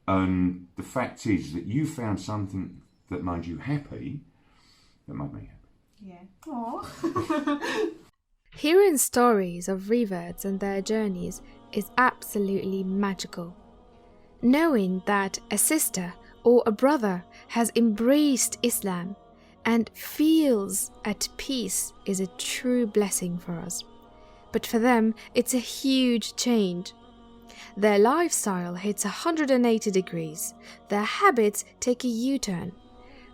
And the fact is that you found something that made you happy, that made me happy. Yeah. Aww. Hearing stories of reverts and their journeys is absolutely magical. Knowing that a sister or a brother has embraced Islam and feels at peace is a true blessing for us. But for them, it's a huge change. Their lifestyle hits 180 degrees, their habits take a U-turn.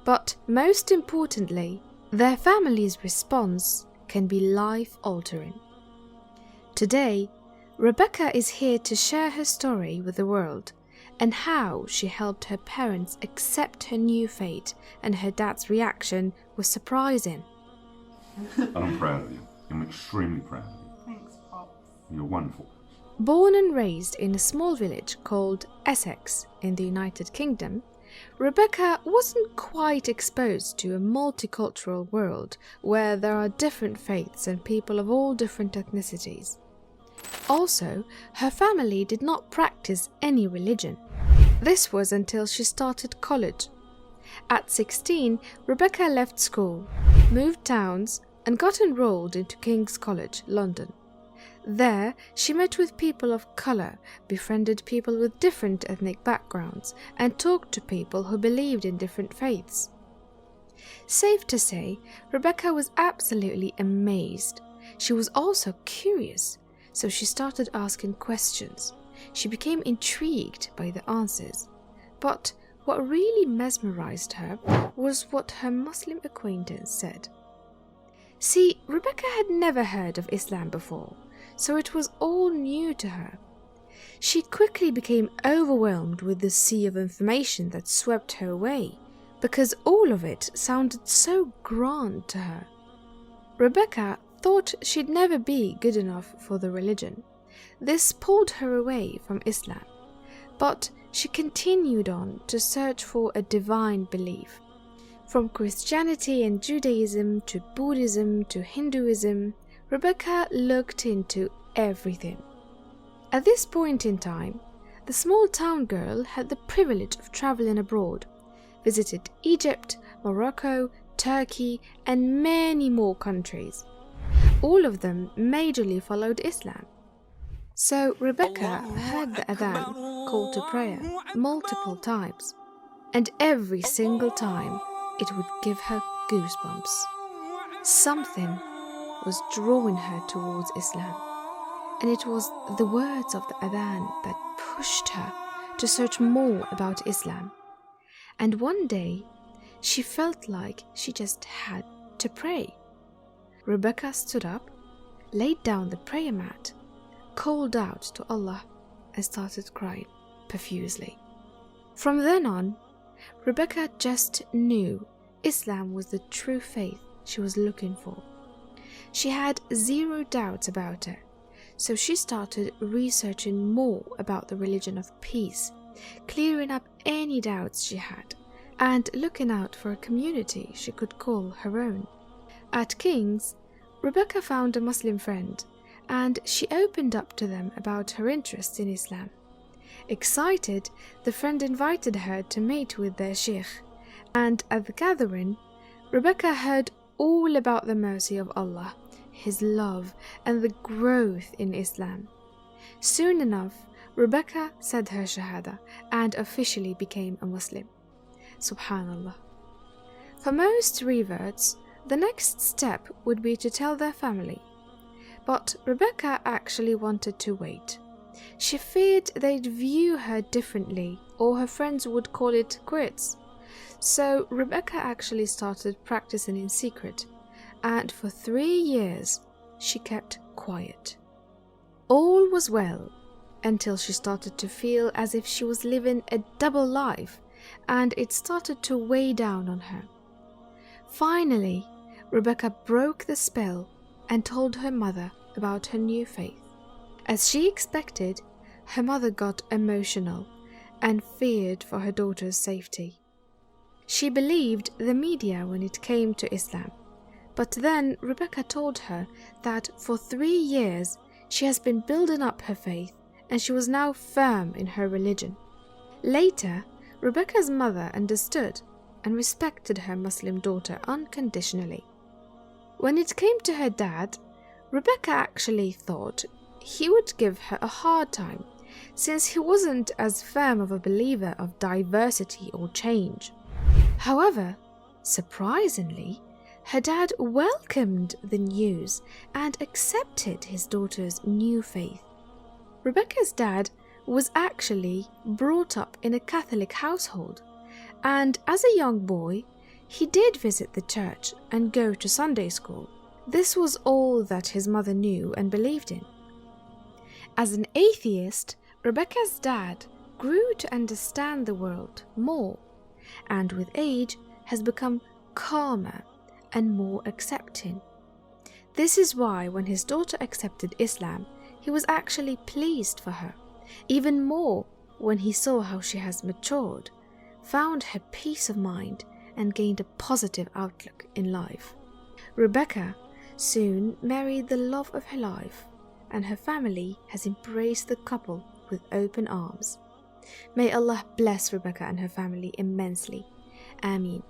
But most importantly, their family's response can be life-altering. Today, Rebecca is here to share her story with the world and how she helped her parents accept her new fate, and her dad's reaction was surprising. And I'm proud of you. I'm extremely proud of you. Thanks, Pops. You're wonderful. Born and raised in a small village called Essex in the United Kingdom, Rebecca wasn't quite exposed to a multicultural world where there are different faiths and people of all different ethnicities. Also, her family did not practice any religion. This was until she started college. At 16, Rebecca left school, moved towns, and got enrolled into King's College, London. There, she met with people of colour, befriended people with different ethnic backgrounds, and talked to people who believed in different faiths. Safe to say, Rebecca was absolutely amazed. She was also curious, so she started asking questions. She became intrigued by the answers. But what really mesmerized her was what her Muslim acquaintance said. See, Rebecca had never heard of Islam before, so it was all new to her. She quickly became overwhelmed with the sea of information that swept her away, because all of it sounded so grand to her. Rebecca thought she'd never be good enough for the religion. This pulled her away from Islam, but she continued on to search for a divine belief. From Christianity and Judaism to Buddhism to Hinduism, Rebecca looked into everything. At this point in time, the small town girl had the privilege of traveling abroad, visited Egypt, Morocco, Turkey, and many more countries. All of them majorly followed Islam. So Rebecca heard the adhan, call to prayer, multiple times, and every single time it would give her goosebumps. Something was drawing her towards Islam, and it was the words of the adhan that pushed her to search more about Islam. And one day, she felt like she just had to pray. Rebecca stood up, laid down the prayer mat, called out to Allah, and started crying profusely. From then on, Rebecca just knew Islam was the true faith she was looking for. She had zero doubts about it, so she started researching more about the religion of peace, clearing up any doubts she had, and looking out for a community she could call her own. At King's, Rebecca found a Muslim friend, and she opened up to them about her interest in Islam. Excited, the friend invited her to meet with their sheikh, and at the gathering, Rebecca heard all about the mercy of Allah, His love, and the growth in Islam. Soon enough, Rebecca said her shahada and officially became a Muslim. Subhanallah. For most reverts, the next step would be to tell their family. But Rebecca actually wanted to wait. She feared they'd view her differently, or her friends would call it quits. So Rebecca actually started practicing in secret, and for 3 years she kept quiet. All was well until she started to feel as if she was living a double life, and it started to weigh down on her. Finally, Rebecca broke the spell and told her mother about her new faith. As she expected, her mother got emotional and feared for her daughter's safety. She believed the media when it came to Islam, but then Rebecca told her that for 3 years she has been building up her faith and she was now firm in her religion. Later, Rebecca's mother understood and respected her Muslim daughter unconditionally. When it came to her dad, Rebecca actually thought he would give her a hard time, since he wasn't as firm of a believer of diversity or change. However, surprisingly, her dad welcomed the news and accepted his daughter's new faith. Rebecca's dad was actually brought up in a Catholic household, and as a young boy, he did visit the church and go to Sunday school. This was all that his mother knew and believed in. As an atheist, Rebecca's dad grew to understand the world more, and with age has become calmer and more accepting. This is why when his daughter accepted Islam, he was actually pleased for her, even more when he saw how she has matured, found her peace of mind, and gained a positive outlook in life. Rebecca soon married the love of her life, and her family has embraced the couple with open arms. May Allah bless Rebecca and her family immensely. Ameen.